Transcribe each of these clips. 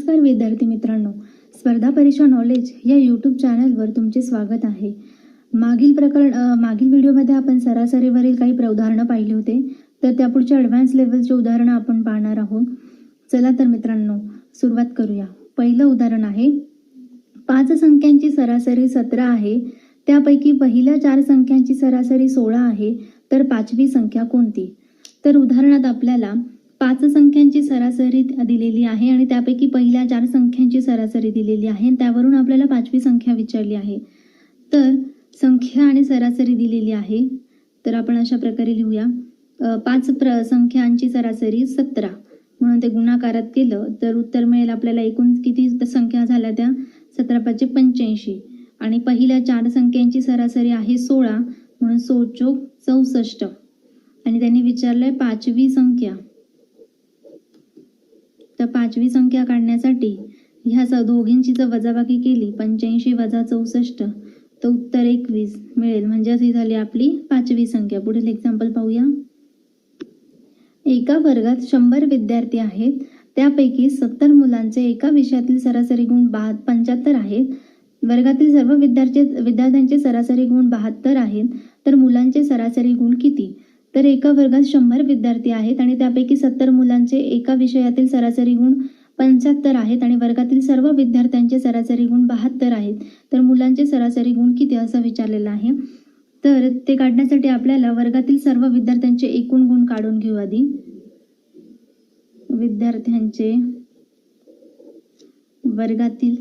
नमस्कार विद्यार्थी मित्रांनो, स्पर्धा परीक्षा नॉलेज या यूट्यूब चॅनलवर तुमचे स्वागत आहे. मागील व्हिडिओमध्ये आपण सरासरीवरील काही उदाहरणं पाहिली होते, तर त्यापुढच्या ॲडव्हान्स लेवलची उदाहरणं आपण पाहणार आहोत. चला तर मित्रांनो सुरुवात करूया. पहिलं उदाहरण आहे, 5 संख्यांची सरासरी 17 आहे, त्यापैकी पहिल्या 4 संख्यांची सरासरी 16 आहे, तर 5वी संख्या कोणती? तर उदाहरणात आपल्याला 5 संख्यांची सरासरी दिलेली आहे आणि त्यापैकी पहिल्या 4 संख्यांची सरासरी दिलेली आहे. त्यावरून आपल्याला 5वी संख्या विचारली आहे. तर संख्या आणि सरासरी दिलेली आहे, तर आपण अशा प्रकारे लिहूया. 5 संख्यांची सरासरी 17 म्हणून ते गुणाकारात केलं तर उत्तर मिळेल आपल्याला. एकूण किती संख्या झाल्या त्या? 17 × 5 = 85 आणि पहिल्या 4 संख्यांची सरासरी आहे 16 म्हणून 16 × 4 = 64 आणि त्यांनी विचारलंय 5वी संख्या. तर 5वी संख्या काढण्यासाठी ह्या दोघींची जर वजाबाकी केली 85 - 64 तर उत्तर 21 मिळेल. म्हणजे ही झाली आपली 5वी संख्या. पुढील एक्झाम्पल पाहूया. एका वर्गात 100 विद्यार्थी आहेत, त्यापैकी 70 मुलांचे एका विषयातील सरासरी गुण 75 आहेत. वर्गातील सर्व विद्यार्थ्यांचे सरासरी गुण 72 आहेत, तर मुलांचे सरासरी गुण किती? तर एका वर्गात 100 विद्यार्थी आहेत आणि त्यापैकी 70 मुलांचे एका विषयातील सरासरी गुण 75 आहेत आणि वर्गातील सर्व विद्यार्थ्यांचे सरासरी गुण 72 आहेत, तर मुलांचे सरासरी गुण किती असं विचारलेलं आहे. तर ते काढण्यासाठी आपल्याला वर्गातील सर्व विद्यार्थ्यांचे एकूण गुण काढून घेऊ. आधी विद्यार्थ्यांचे वर्गातील,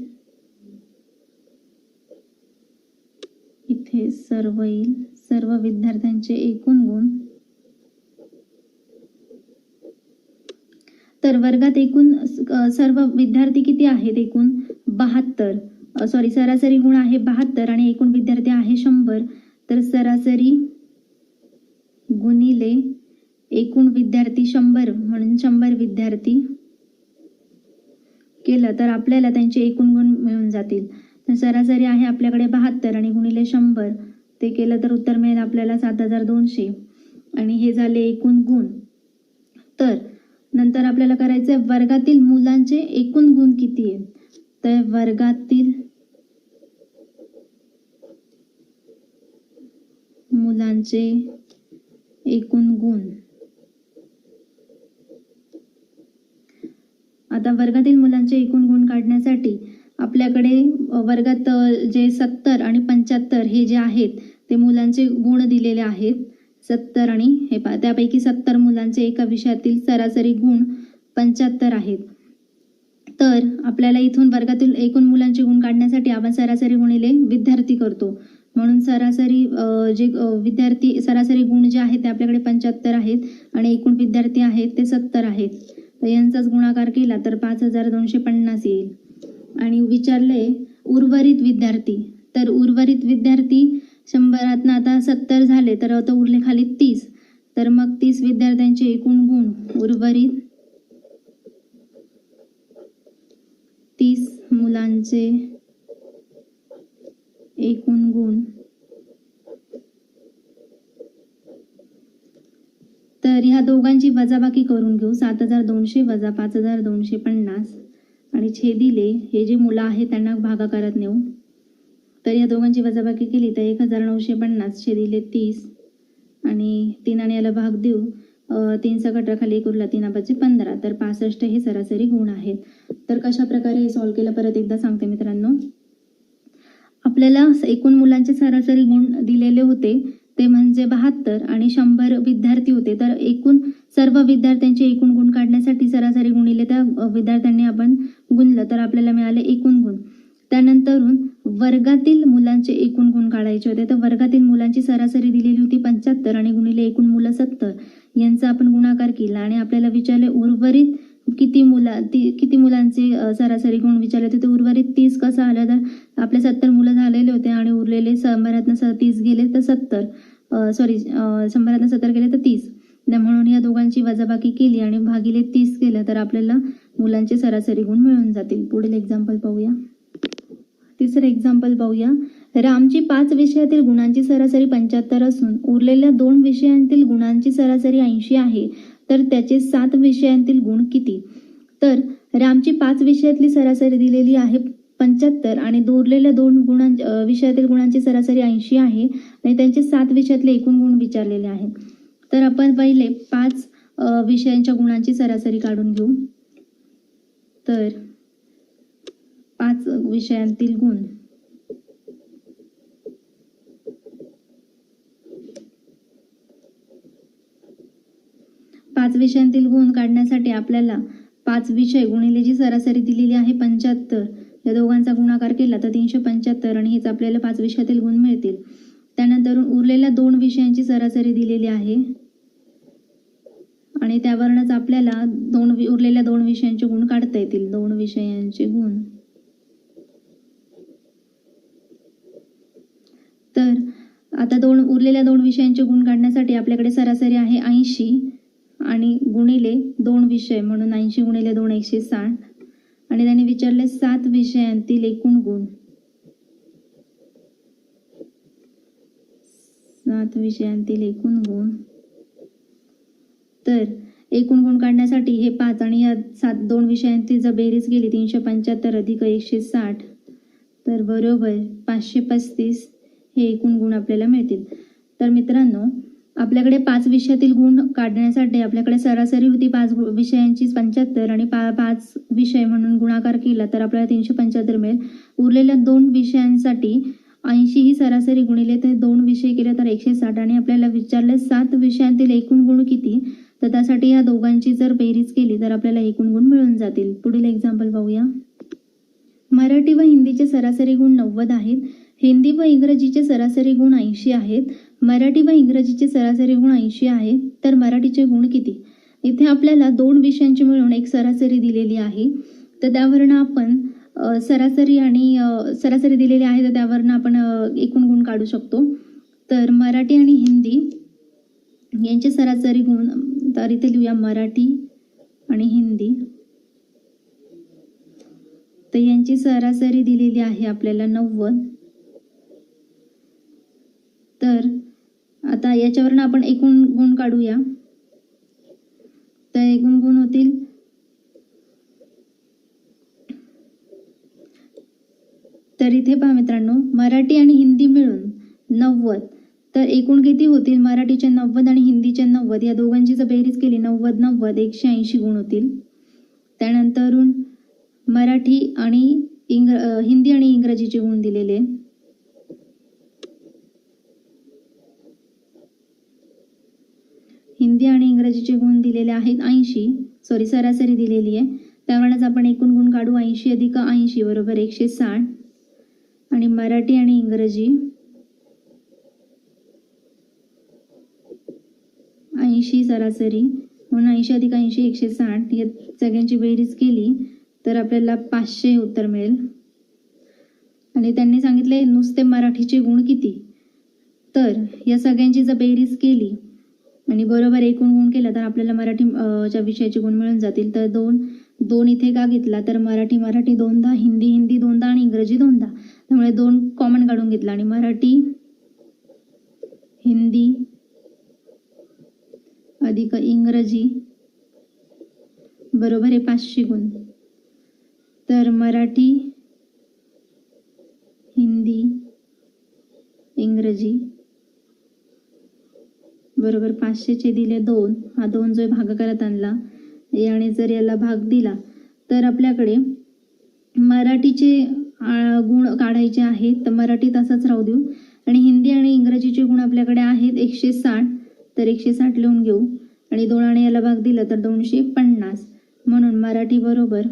इथे सर्व येईल, सर्व विद्यार्थ्यांचे एकूण गुण. तर वर्गात एकूण सर्व विद्यार्थी किती आहेत? एकूण 72. सरासरी गुण आहे 72 आणि एकूण विद्यार्थी आहे 100. तर सरासरी गुणिले एकूण विद्यार्थी 100 म्हणून 100 विद्यार्थी केलं तर आपल्याला त्यांचे एकूण गुण मिळून जातील. तर सरासरी आहे आपल्याकडे 72 आणि गुणिले 100 ते केलं तर उत्तर मिळेल आपल्याला 7200 आणि हे झाले एकूण गुण. तर नंतर आपल्याला करायचं आहे वर्गातील मुलांचे एकूण गुण किती आहेत? तर वर्गातील मुलांचे एकूण गुण. आता वर्गातील मुलांचे एकूण गुण काढण्यासाठी आपल्याकडे वर्गात जे 70 आणि 75 हे जे आहेत ते मुलांचे गुण दिलेले आहेत. 70 आणि हे त्यापैकी 70 मुलांचे एका विषयातील सरासरी गुण 75 आहेत. तर आपल्याला इथून वर्गातील एकूण मुलांचे गुण काढण्यासाठी आपण सरासरी गुणिले विद्यार्थी करतो. म्हणून सरासरी विद्यार्थी सरासरी गुण जे आहेत ते आपल्याकडे 75 आहेत आणि एकूण विद्यार्थी आहेत ते 70 आहेत. तर यांचाच गुणाकार केला तर 5250 येईल. आणि विचारले उर्वरित विद्यार्थी. तर उर्वरित विद्यार्थी 100तनं आता 70 झाले तर आता उरले खाली 30. तर मग 30 विद्यार्थ्यांचे एकूण गुण, उर्वरित 30 मुलांचे एकूण गुण. तर ह्या दोघांची वजाबाकी करून घेऊ. 7200 - 5250 आणि छेदिले हे जे मुलं आहेत त्यांना भागाकारात नेऊ. तर या दोघांची वजाबाकी केली तर 1950 छेदिले 30 आणि 3 आणि याला भाग देऊ. 3 चा कटरा खाली 1 उरला, 3 × 5 = 15. तर 65 हे सरासरी गुण आहेत. तर कशा प्रकारे हे सॉल्व्ह केलं परत एकदा सांगते मित्रांनो. आपल्याला एकूण मुलांचे सरासरी गुण दिलेले होते ते म्हणजे 72 आणि 100 विद्यार्थी होते. तर एकूण सर्व विद्यार्थ्यांचे एकूण गुण काढण्यासाठी सरासरी गुणिले त्या विद्यार्थ्यांनी आपण गुणलं तर आपल्याला मिळाले एकूण गुण. त्यानंतरून वर्गातील मुलांचे एकूण गुण काढायचे होते. तर वर्गातील मुलांची सरासरी दिलेली होती 75 आणि गुणिले एकूण मुलं 70 यांचा आपण गुणाकार केला आणि आपल्याला विचारले उर्वरित किती मुलांचे सरासरी गुण विचारले होते. तर उर्वरित 30 कसं आलं? तर आपले 70 मुलं झालेले होते आणि उरलेले 100तनं 30 गेले तर 100तनं 70 गेले तर 30. म्हणून या दोघांची वजाबाकी केली आणि भागिले 30 केलं तर आपल्याला मुलांचे सरासरी गुण मिळून जातील. पुढील एक्झाम्पल पाहूया. तिसरं एक्झाम्पल पाहूया. रामची 5 विषयातील गुणांची सरासरी 75 असून उरलेल्या 2 विषयांतील गुणांची सरासरी 80 आहे, तर त्याचे 7 विषयांतील गुण किती? तर रामची 5 विषयातली सरासरी दिलेली आहे 75 आणि उरलेल्या 2 विषयातील गुणांची सरासरी 80 आहे आणि त्यांचे 7 विषयातले एकूण गुण विचारलेले आहेत. तर आपण पहिले 5 विषयांच्या गुणांची सरासरी काढून घेऊ. तर 5 विषयांतील गुण काढण्यासाठी आपल्याला 5 विषय गुणिले जी सरासरी दिलेली आहे 75 या दोघांचा गुणाकार केला तर 375 आणि हेच आपल्याला 5 विषयातील गुण मिळतील. त्यानंतर उरलेल्या 2 विषयांची सरासरी दिलेली आहे आणि त्यावरूनच आपल्याला उरलेल्या 2 विषयांचे गुण काढता येतील. 2 विषयांचे गुण. तर आता उरलेल्या 2 विषयांचे गुण काढण्यासाठी आपल्याकडे सरासरी आहे 80 आणि गुणिले 2 विषय म्हणून 80 गुणिले 2 160 आणि त्यांनी विचारले 7 विषयांतील एकूण गुण. 7 विषयांतील एकूण गुण. तर एकूण गुण काढण्यासाठी हे 5 आणि या 2 विषयांची जर बेरीज केली 375 अधिक 160 तर बरोबर 535 हे एकूण गुण आपल्याला मिळतील. तर मित्रांनो, आपल्याकडे 5 विषयातील गुण काढण्यासाठी आपल्याकडे सरासरी होती 5 विषयांची 75 आणि 5 विषय म्हणून गुणाकार केला तर आपल्याला 375 मिळेल. उरलेल्या 2 विषयांसाठी 80 ही सरासरी गुणिले ते 2 विषय केले तर 160 आणि आपल्याला विचारले 7 विषयांतील एकूण गुण किती. तर त्यासाठी या दोघांची जर बेरीज केली तर आपल्याला एकूण गुण मिळून जातील. पुढील एक्झाम्पल पाहूया. मराठी व हिंदीचे सरासरी गुण 90 आहेत. हिंदी व इंग्रजीचे सरासरी गुण 80 आहेत. मराठी व इंग्रजीचे सरासरी गुण 80 आहेत. तर मराठीचे गुण किती. इथे आपल्याला 2 विषयांची मिळून एक सरासरी दिलेली आहे. तर त्यावरून आपण सरासरी दिलेली आहे तर त्यावरून आपण एकूण गुण काढू शकतो. तर मराठी आणि हिंदी यांचे सरासरी गुण, तर इथे लिहूया मराठी आणि हिंदी. तर यांची सरासरी दिलेली आहे आपल्याला 90. तर आता याच्यावरून आपण एकूण गुण काढूया. तर एकूण गुण होतील तर इथे पहा मित्रांनो, मराठी आणि हिंदी मिळून 90. तर एकूण किती होतील. मराठीचे 90 आणि हिंदीचे 90 या दोघांची जर बेरीज केली 90 180 गुण होतील. त्यानंतरून मराठी आणि हिंदी आणि इंग्रजीचे गुण दिलेले. हिंदी आणि इंग्रजीचे गुण दिलेले आहेत 80. सरासरी दिलेली आहे. त्यामुळेच आपण एकूण गुण काढू. 80 अधिक 80 बरोबर 160 आणि मराठी आणि इंग्रजी 80 सरासरी म्हणून 80 अधिक 80 160 या सगळ्यांची बेरीज केली तर आपल्याला 500 उत्तर मिळेल. आणि त्यांनी सांगितले नुसते मराठीचे गुण किती. तर या सगळ्यांची जर बेरीज केली आणि बरोबर एकूण गुण केला तर आपल्याला मराठीच्या विषयाचे गुण मिळून जातील. तर 2 इथे का घेतला तर मराठी 2दा, हिंदी 2दा आणि इंग्रजी 2दा. त्यामुळे 2 कॉमन काढून घेतला आणि मराठी हिंदी अधिक इंग्रजी बरोबर आहे 500 गुण. तर मराठी हिंदी इंग्रजी बरोबर 500चे दिले 2. हा 2 जो भागाकारात आणला आणि जर याला भाग दिला तर आपल्याकडे मराठीचे गुण काढायचे आहेत. तर मराठी तसाच राहू देऊ आणि हिंदी आणि इंग्रजीचे गुण आपल्याकडे आहेत 160. तर 160 लिहून घेऊ आणि 2 आणि याला भाग दिला तर 250. म्हणून मराठी बरोबर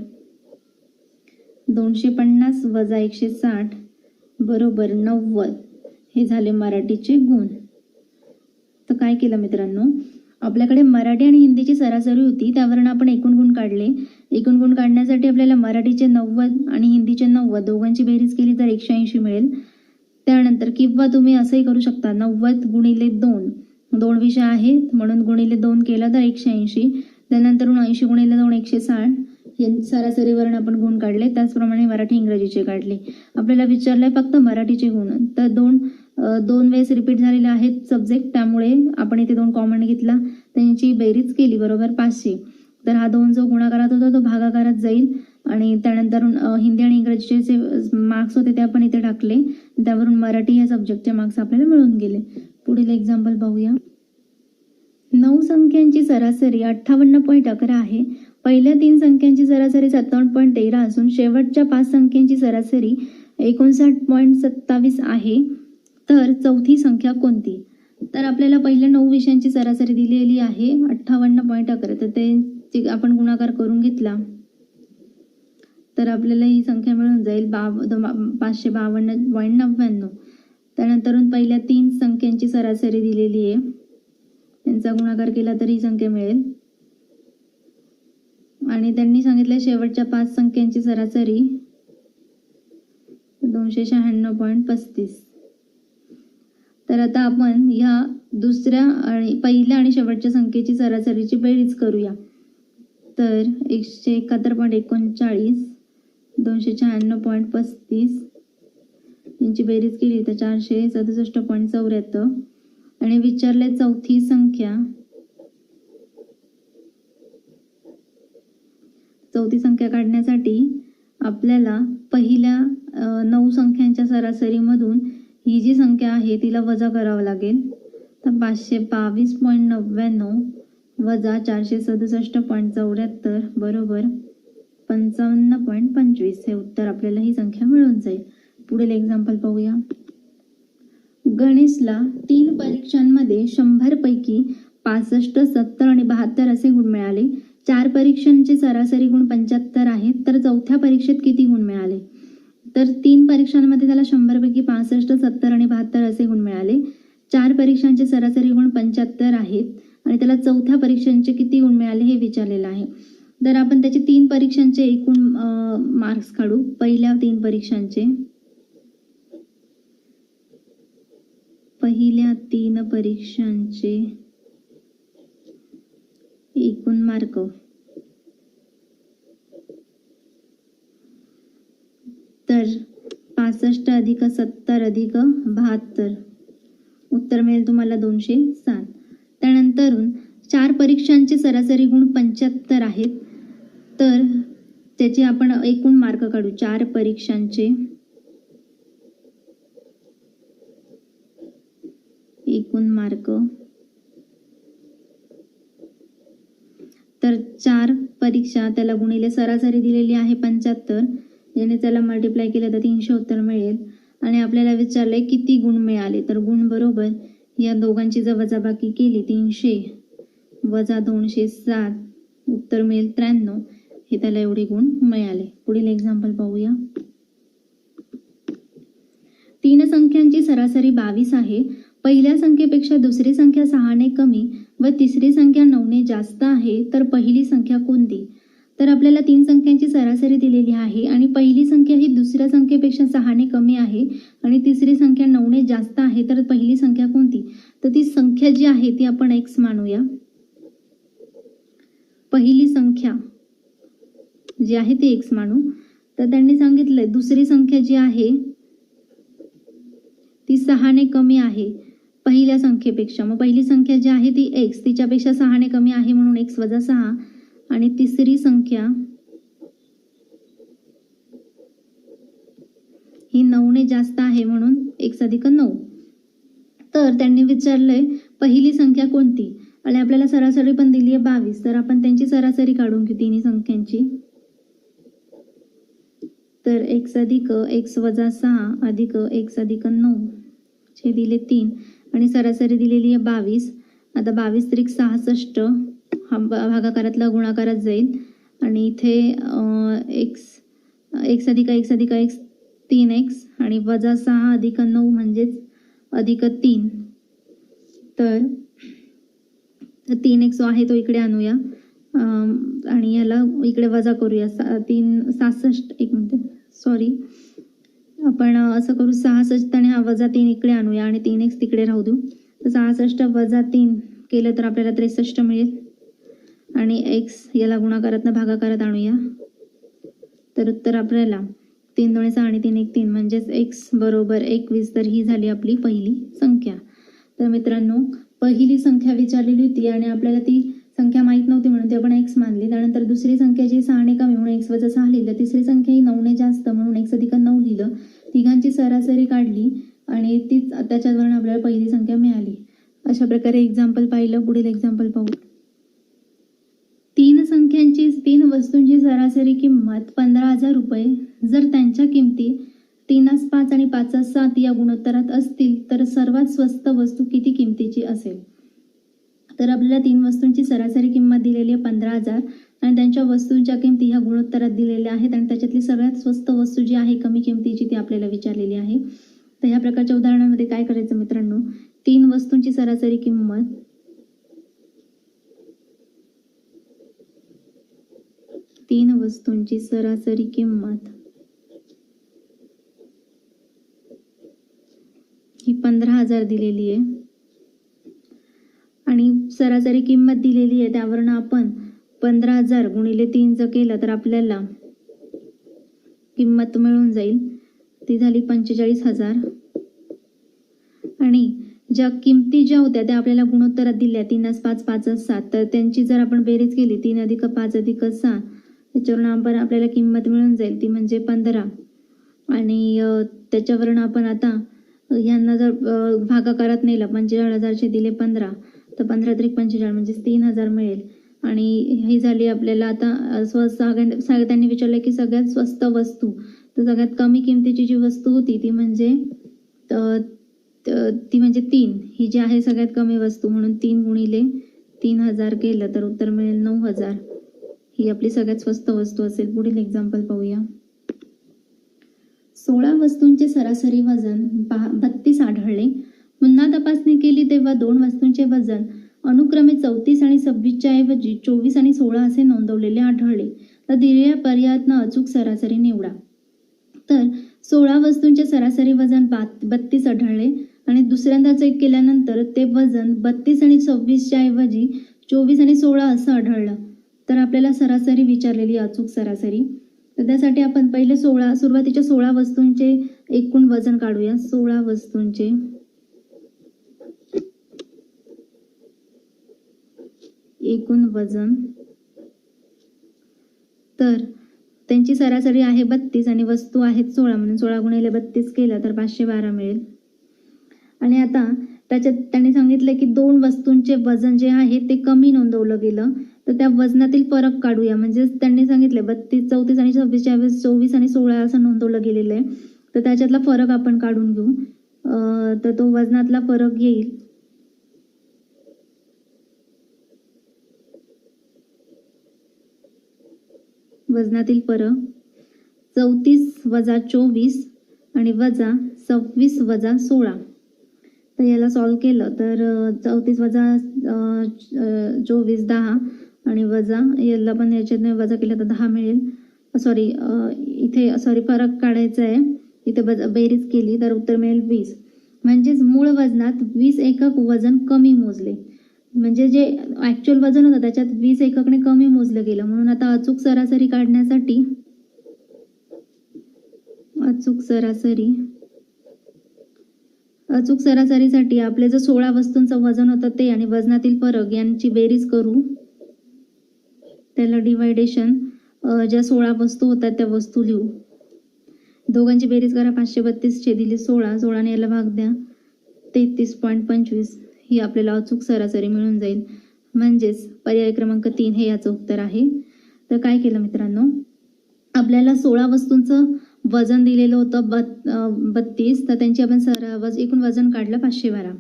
250 वजा 160 बरोबर 90 हे झाले मराठीचे गुण. तर काय केलं मित्रांनो, आपल्याकडे मराठी आणि हिंदीची सरासरी होती त्यावरून आपण एकूण गुण काढले. एकूण गुण काढण्यासाठी आपल्याला मराठीचे 90 आणि हिंदीचे 90 दोघांची बेरीज केली तर 180 मिळेल. त्यानंतर किंवा तुम्ही असंही करू शकता 90 गुणिले 2 विषय आहेत म्हणून गुणिले 2 केला तर 180. त्यानंतर 80 गुणिले 2 160 या सरासरीवरून आपण गुण काढले. त्याचप्रमाणे मराठी इंग्रजीचे काढले. आपल्याला विचारलंय फक्त मराठीचे गुण. तर 2 वेळेस रिपीट झालेले आहेत सब्जेक्ट त्यामुळे आपण इथे 2 कॉमन घेतला. त्यांची बेरीज केली बरोबर 500. तर हा 2 जो गुणाकारात होता तो भागाकारात जाईल आणि त्यानंतर हिंदी आणि इंग्रजीचे जे मार्क्स होते ते आपण इथे टाकले, त्यावरून मराठी या सब्जेक्टचे मार्क्स आपल्याला मिळून गेले. पुढील एक्झाम्पल पाहूया. 9 संख्यांची सरासरी 58.11 आहे. पहिल्या 3 संख्यांची सरासरी 57.13 असून शेवटच्या 5 संख्यांची सरासरी 59.27 आहे. तर चौथी संख्या कोणती? तर आपल्याला पहिल्या 9 विषयांची सरासरी दिलेली आहे 58.11. तर ते आपण गुणाकार करून घेतला तर आपल्याला ही संख्या मिळून जाईल 552.99. त्यानंतर पहिल्या 3 संख्यांची सरासरी दिलेली आहे, त्यांचा गुणाकार केला तर ही संख्या मिळेल. आणि त्यांनी सांगितलं शेवटच्या 5 संख्यांची सरासरी 296.35. तर आता आपण ह्या दुसऱ्या आणि पहिल्या आणि शेवटच्या संख्येची सरासरीची बेरीज करूया. तर 171.39 296.35 यांची बेरीज केली तर 467.74. आणि विचारले चौथी संख्या. चौथी संख्या काढण्यासाठी आपल्याला पहिल्या 9 संख्यांच्या सरासरीमधून ही जी संख्या आहे तिला वजा करावं लागेल. तर 522.99 वजा 467.74 बरोबर 55.25 हे उत्तर आपल्याला ही संख्या मिळून जाईल. पुढील एक्झाम्पल पाहूया. गणेशला 3 परीक्षांमध्ये 100 पैकी 65, 70 आणि 72 असे गुण मिळाले. 4 परीक्षांचे सरासरी गुण 75 आहेत. तर चौथ्या परीक्षेत किती गुण मिळाले? तर 3 परीक्षांमध्ये त्याला 100 पैकी 65, 70 आणि 72 असे गुण मिळाले. 4 परीक्षांचे सरासरी गुण 75 आहेत आणि त्याला चौथ्या परीक्षांचे किती गुण मिळाले हे विचारलेलं आहे. तर आपण त्याचे 3 परीक्षांचे एकूण मार्क्स काढू. पहिल्या 3 परीक्षांचे एकूण मार्क तर 65 अधिक 70 अधिक 72 उत्तर मिळेल तुम्हाला 207. त्यानंतर 4 परीक्षांचे सरासरी गुण 75 आहेत. तर त्याचे आपण एकूण मार्क काढू. 4 परीक्षांचे एकूण मार्क तर 4 परीक्षा त्याला गुणिले सरासरी दिलेली आहे 75, याने त्याला मल्टिप्लाय केलं तर 300 उत्तर मिळेल. आणि आपल्याला विचारलंय किती गुण मिळाले. तर गुण बरोबर या दोघांची जर वजाबाकी केली 300 वजा 207 उत्तर मिळेल 93. हे त्याला एवढे गुण मिळाले. पुढील एक्झाम्पल पाहूया. 3 संख्यांची सरासरी 22 आहे. पहिल्या संख्येपेक्षा दुसरी संख्या 6ने कमी व तिसरी संख्या 9ने जास्त आहे. तर पहिली संख्या कोणती? तर आपल्याला 3 संख्यांची सरासरी दिलेली आहे आणि पहिली संख्या ही दुसऱ्या संख्येपेक्षा 6ने कमी आहे आणि तिसरी संख्या 9ने जास्त आहे. तर पहिली संख्या कोणती? तर ती संख्या जी आहे ती आपण x मानूया. पहिली संख्या जी आहे ती x मानू. तर त्यांनी सांगितलंय दुसरी संख्या जी आहे ती 6ने कमी आहे पहिल्या संख्येपेक्षा. मग पहिली संख्या जी आहे ती x तिच्यापेक्षा 6ने कमी आहे म्हणून x वजा 6 आणि तिसरी संख्या ही 9ने जास्त आहे म्हणून x अधिक 9. तर त्यांनी विचारलंय पहिली संख्या कोणती आणि आपल्याला सरासरी पण दिली आहे 22. तर आपण त्यांची सरासरी काढून घेऊ तिन्ही संख्यांची. तर x अधिक x वजा 6 अधिक x अधिक 9 हे दिले 3 आणि सरासरी दिलेली आहे 22. आता 22 त्रिक 66 हा भागाकारातला गुणाकारात जाईल आणि इथे x अधिक x अधिक x 3x आणि वजा 6 अधिक 9 म्हणजेच अधिक 3. तर 3x आहे तो इकडे आणूया आणि याला इकडे वजा करूया. 66 आपण असं करू 66 आणि हा वजा 3 इकडे आणूया आणि 3x तिकडे राहू देऊ. तर 66 वजा 3 केलं तर आपल्याला 63 मिळेल आणि x याला गुणाकारातनं भागाकारात आणूया. तर उत्तर आपल्याला 3 2 6 आणि 3 1 3 म्हणजेच x बरोबर 21. तर ही झाली आपली पहिली संख्या. तर मित्रांनो पहिली संख्या विचारलेली होती आणि आपल्याला ती संख्या माहीत नव्हती म्हणून ती आपण एक्स मानली. त्यानंतर दुसरी संख्या जी 6ने कमी म्हणून एक्स वजा 6 लिहिलं. तिसरी संख्या ही 9ने जास्त म्हणून एक्स अधिक 9 लिहिलं. तिघांची सरासरी काढली आणि तीच त्याच्यावरून आपल्याला पहिली संख्या मिळाली. अशा प्रकारे एक्झाम्पल पाहिलं. पुढील एक्झाम्पल पाहू. 3 वस्तूंची सरासरी किंमत 15,000 रुपये जर त्यांच्या किमती 3:5 आणि 5:7 या गुणोत्तरात असतील तर सर्वात स्वस्त वस्तू किती किमतीची असेल. तर आपल्याला 3 वस्तूंची सरासरी किंमत दिलेली आहे 15,000 आणि त्यांच्या वस्तूंच्या किमती ह्या गुणोत्तरात दिलेल्या आहेत आणि त्याच्यातली सगळ्यात स्वस्त वस्तू जी आहे कमी किमतीची ती आपल्याला विचारलेली आहे. तर ह्या प्रकारच्या उदाहरणांमध्ये काय करायचं मित्रांनो, 3 वस्तूंची सरासरी किंमत ही 15,000 दिलेली आहे आणि सरासरी किंमत दिलेली आहे त्यावरून आपण 15,000 गुणिले 3 जर केलं तर आपल्याला किंमत मिळून जाईल. ती झाली 45,000 आणि ज्या किमती ज्या होत्या त्या आपल्याला गुणोत्तरात दिल्या 3:5 5:7 तर त्यांची जर आपण बेरीज केली 3 अधिक 5 अधिक 6 त्याच्यावरून आपल्याला किंमत मिळून जाईल ती म्हणजे 15 आणि त्याच्यावरून आपण आता ह्यांना जर भागाकारात नेलं 45,000 दिले 15 तर 15 त्रिक 45 म्हणजे 3,000 मिळेल. आणि ही झाली आपल्याला आता त्यांनी विचारलं की सगळ्यात स्वस्त वस्तू. तर सगळ्यात कमी किमतीची जी वस्तू होती ती म्हणजे 3 ही जी आहे सगळ्यात कमी वस्तू म्हणून 3 गुणिले 3,000 केलं तर उत्तर मिळेल 9,000. ही आपली सगळ्यात स्वस्त वस्तू असेल. पुढील एक्झाम्पल पाहूया. 16 वस्तूंचे सरासरी वजन 32 आढळले. पुन्हा तपासणी केली तेव्हा 2 वस्तूंचे वजन अनुक्रमे 34 आणि 26च्या ऐवजी 24 आणि 16 असे नोंदवलेले आढळले. तर दिलेल्या पर्यायातनं अचूक सरासरी निवडा. तर 16 वस्तूंचे सरासरी वजन 32 आढळले आणि दुसऱ्यांदा चेक केल्यानंतर ते वजन 32 आणि 26च्या ऐवजी 24 आणि 16 असं आढळलं. तर आपल्याला सरासरी विचारलेली अचूक सरासरी. तर त्यासाठी आपण पहिले सुरुवातीच्या 16 वस्तूंचे एकूण वजन काढूया. 16 वस्तूंचे एकूण वजन. तर त्यांची सरासरी आहे 32 आणि वस्तू आहेत 16 म्हणून 16 गुणिले 32 केलं तर 512 मिळेल. आणि आता त्याच्यात त्यांनी सांगितलं की 2 वस्तूंचे वजन जे आहे ते कमी नोंदवलं गेलं. तर त्या वजनातील फरक काढूया. म्हणजे त्यांनी सांगितले 32 34 आणि 26च्या ऐवजी 24 आणि 16 असं नोंदवलं गेलेलं आहे. तर त्याच्यातला फरक आपण काढून घेऊ. तर तो वजनातला फरक येईल वजनातील फरक 34 वजा 24 आणि वजा 26 वजा 16. तर याला सॉल्व केलं तर 34 वजा 24 10 आणि वजा याला पण याच्यात वजा केलं तर 10 मिळेल. इथे फरक काढायचा आहे. इथे बेरीज केली तर उत्तर मिळेल 20. म्हणजेच मूळ वजनात 20 एकक वजन कमी मोजले. म्हणजे जे ऍक्च्युअल वजन होतं त्याच्यात 20 एककने कमी मोजलं गेलं. म्हणून आता अचूक सरासरी काढण्यासाठी अचूक सरासरीसाठी आपले जर 16 वस्तूंचं वजन होतं ते आणि वजनातील फरक यांची बेरीज करू. त्याला डिवायडेशन ज्या 16 वस्तू होतात त्या वस्तू लिहू. दोघांची बेरीज करा. 532 छेदिले 16 16ने याला भाग द्या 33.25 ही आपल्याला अचूक सरासरी मिळून जाईल. म्हणजेच पर्याय क्रमांक 3 हे याचं उत्तर आहे. तर काय केलं मित्रांनो, आपल्याला 16 वस्तूंचं वजन दिलेलं होतं 32. तर त्यांची आपण एकूण वजन काढलं 512.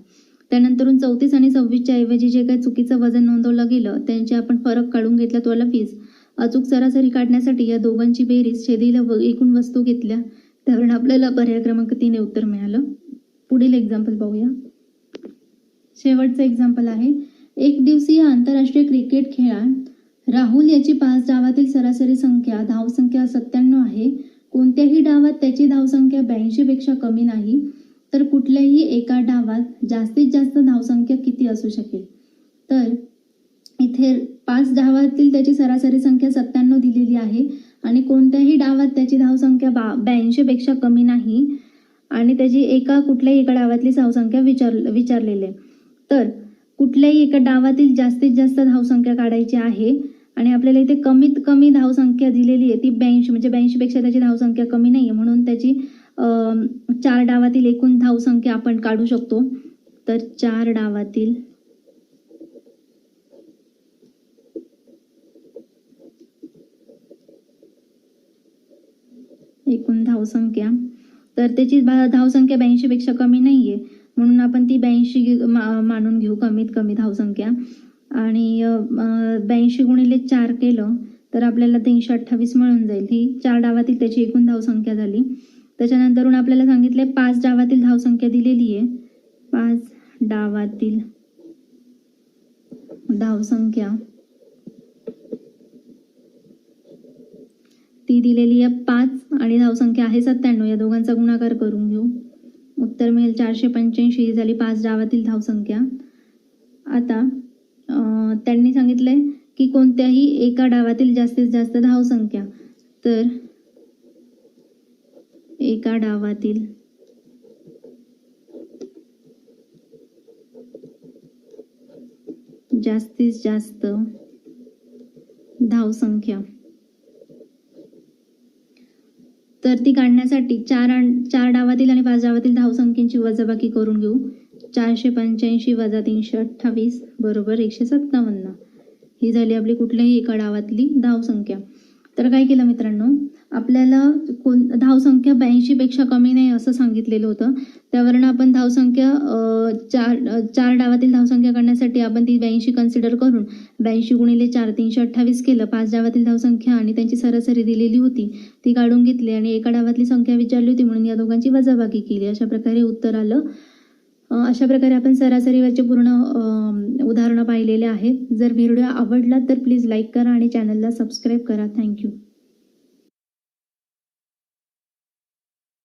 त्यानंतरून 34 आणि 26च्या ऐवजी जे काही चुकीचं वजन नोंदवलं गेलं त्यांचे आपण फरक काढून घेतला तो आला 20. अचूक सरासरी काढण्यासाठी या दोघांची बेरीज छेदीला एकूण वस्तू घेतल्या त्यावरून आपल्याला पर्याय क्रमांक 3 हे उत्तर मिळालं. पुढील एक्झाम्पल पाहूया. शेवटचं एक्झाम्पल आहे. एक दिवसीय आंतरराष्ट्रीय क्रिकेट खेळात राहुल याची 5 डावातील सरासरी संख्या धावसंख्या 97 आहे. कोणत्याही डावात त्याची धावसंख्या 82 पेक्षा कमी नाही. तर कुठल्याही एका डावात जास्तीत जास्त धावसंख्या किती असू शकेल. तर इथे 5 डावातील त्याची सरासरी संख्या 97 दिलेली आहे आणि कोणत्याही डावात त्याची धावसंख्या 82 पेक्षा कमी नाही आणि त्याची कुठल्याही एका डावातली धावसंख्या विचारलेली आहे. तर कुठल्याही एका डावातील जास्तीत जास्त धावसंख्या काढायची आहे आणि आपल्याला इथे कमीत कमी धावसंख्या दिलेली आहे ती 82, म्हणजे 82 पेक्षा त्याची धावसंख्या कमी नाही आहे, म्हणून त्याची 4 डावातील एकूण धावसंख्या आपण काढू शकतो. तर 4 डावातील एकूण धावसंख्या, तर त्याची धावसंख्या 82 पेक्षा कमी नाहीये, म्हणून आपण ती 82 मानून घेऊ कमीत कमी धावसंख्या. आणि 82 गुणिले 4 केलं तर आपल्याला 328 मिळून जाईल. ही 4 डावातील त्याची एकूण धावसंख्या झाली. त्याच्यानंतरून आपल्याला सांगितले 5 डावातील धावसंख्या दिलेली आहे. 5 डावातील धावसंख्या ती दिलेली आहे 5 आणि धावसंख्या आहे 97. या दोघांचा गुणाकार करून घेऊ. उत्तर मिळेल 485. ही झाली 5 डावातील धावसंख्या. आता त्यांनी सांगितलंय की कोणत्याही एका डावातील जास्तीत जास्त धावसंख्या. तर एका डावातील जास्तीत जास्त धावसंख्या, तर ती काढण्यासाठी 4 डावातील आणि 5 डावातील धावसंख्येची वजाबाकी करून घेऊ. 485 वजा 328 बरोबर 157. ही झाली आपली कुठल्याही एका डावातली धावसंख्या. तर काय केलं मित्रांनो, आपल्याला धावसंख्या 82 पेक्षा कमी नाही असं सांगितलेलं होतं. त्यावरून आपण धावसंख्या 4 डावातील धावसंख्या काढण्यासाठी आपण ती 82 कन्सिडर करून 82 गुणिले 4 328 केलं. 5 डावातील धावसंख्या आणि त्यांची सरासरी दिलेली होती ती काढून घेतली आणि एका डावातली संख्या विचारली होती म्हणून या दोघांची वजाबाकी केली. अशा प्रकारे उत्तर आलं. अशा प्रकारे आपण सरासरीवरचे पूर्ण उदाहरणं पाहिलेले आहेत. जर व्हिडिओ आवडला तर प्लीज लाईक करा आणि चॅनलला सबस्क्राईब करा. थँक्यू.